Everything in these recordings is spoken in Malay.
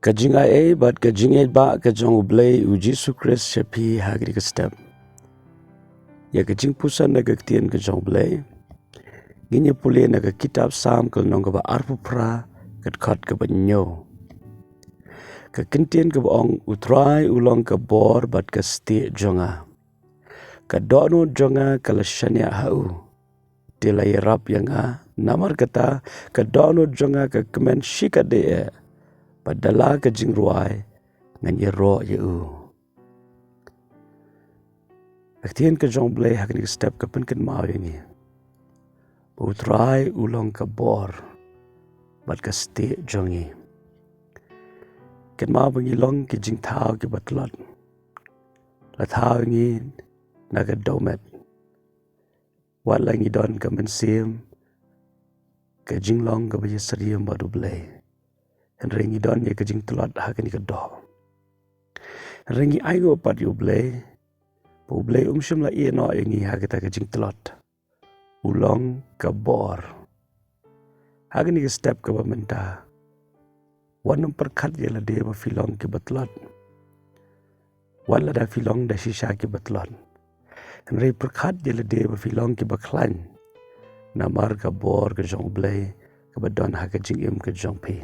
Kajing ai bat kajing ba kajong U Blei u Yesus Kristus shapi hagri ke step. Ya jingpuson na ktien kajong U Blei. Ginya pulih na kitab Psalm kal nong ba arpu pra kat khat ke banyo. Kentien ke ong utrai ulong ke bor bat ke sti jonga. Dono jonga kala shania hau. Tilai rap yanga namar kata dono jonga ke kemen shikade padala ke jingruai ngan yero yu. Ktien ke jong Blei hakni step ke penken mau ini. Utrai ulong ke bor bat ke sti jongi. Ken mau bangilong ke jing tau ke batlot. La tau ini naga domet. Wat langi don ke mensim ke jinglong ke baya seriam badu Blei. Rengi don ye ke jing telot hakni ke do. Rengi aigo pat U Blei. U Blei shim la ie no ingi hakita ke jing telot. Ulong ke bor. Hakni ke step ke bamenta. Wan perkat ye la de ba filong ke batlot. Wan la da filong da shisha ke batlot. Rei perkat ye la de ba filong ke baklan. Namar ke bor ke jong Blei ke badon ha ke jing im ke jong pi.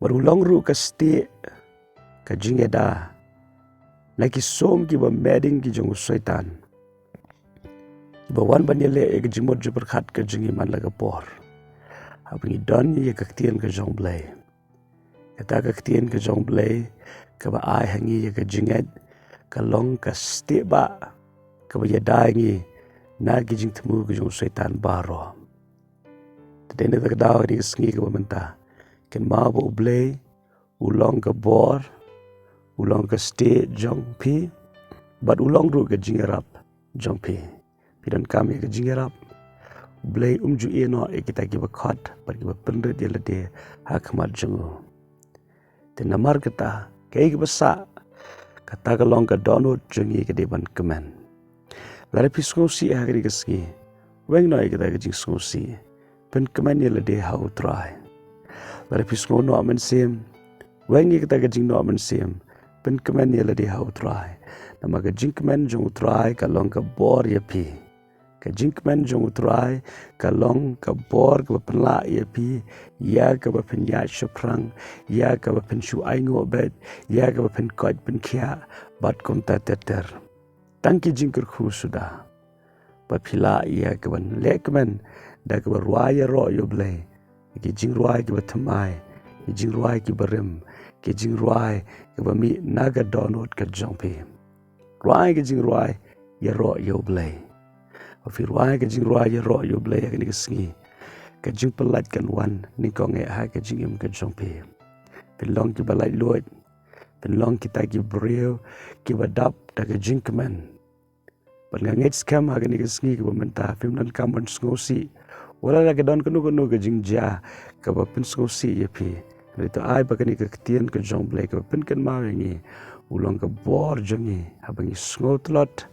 Barulong ru ke sti ke jing eda. Naki som ki ba meding ki jong syaitan. Ba wan banile ke jimot je perkat ke jing iman la ke bor. Abni don ye ke ktien ke jong Blei. Kata ke ktien ke jong Blei ke ba ai hangi ye ke jinget ke long ke sti ba ke ba yadaingi na ki jing temu ke jong syaitan baro. Tadene tak daw ni sngi ke menta. Ken ma bo U Blei ulong ke bor ulong ke sti jong pi bat ulong ru ke jingerap jong pi. Pidan kami ke jingerap U Blei ju eno kita ki bakhat par ki pendret ye lade hakmat jengu. Te namar kata kai ki basa kata ka long ka dono jengi ke deban kemen. Lare piskosi hagri keski. Weng no kita ke jing skosi. Pen kemen ye lade hau trai. Lare pisko no amen sim. Weng kita ke jing no amen sim. Pen kemen ye lade hau trai. Nama ke jing kemen jong trai ka long ka bor ye pi. Ke jing kemen jong trai ka long ka bor ka penla ye pi. Ya ka pen ya shuprang. Ya ka pen shu aingo bet. Ya ka pen kot pen kia. Bat kom teter. Tangki jing kerku sudah. Papila ya ka pen lekmen. Da ka ruaya ro U Blei. Ki jing ruai ki batamai. Ki jing ruai ki barim. Ki jing ruai ki bami naga donot ka jongpi. Ruai ki jing ruai ya ro U Blei. Afi ruai ki jing ruai ya ro U Blei ya ni kesengi. Ka jing pelat kan wan ni kong e ha ka jing im ka jongpi. Pelong ki balai luat. Pelong kita ki brio ki badap da ka jing kemen. Pengangit skam ha ka ni kesengi ki bamenta film dan kamon ngosi. Wala la ke don kenu ke jing ja ke pen ngosi ye pi. Itu ai pa kani ke ktien ke jong Blei ke pen kan mau ngi ulong ke bor jongi habangi ngotlot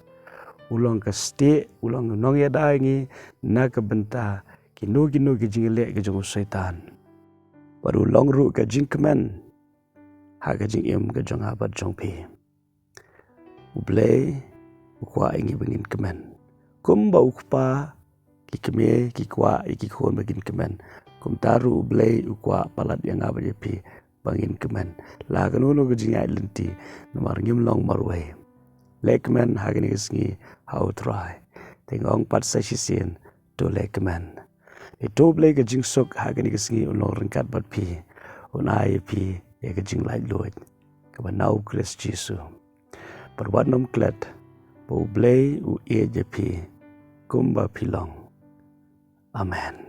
ulong ke sti ulong nong ya dai ngi na ke benta kinu ke jing le ke jong syaitan. Baru long ru ke jing kemen ha ke jing im ke jong abat jong pi. U Blei ukwa ngi bengin kemen. Kum ba ukpa ki keme ki kwa ki khon bagin kemen. Kum taru U Blei ukwa palat yang abad ye pi bangin kemen. La kanu ke jing ai lenti nomar ngim long marwai. Lekmen hagini kesngi hau trai. Tengong pat sa sisien to lekmen. Itu Blei ke jing sok hagini kesngi ulong rengkat bat pi. Unai pi ye ke jing lai luat. Kebanau Kris Jesu. Perbuat nom klet. U Blei u e je pi. Kumba pilong. Amen.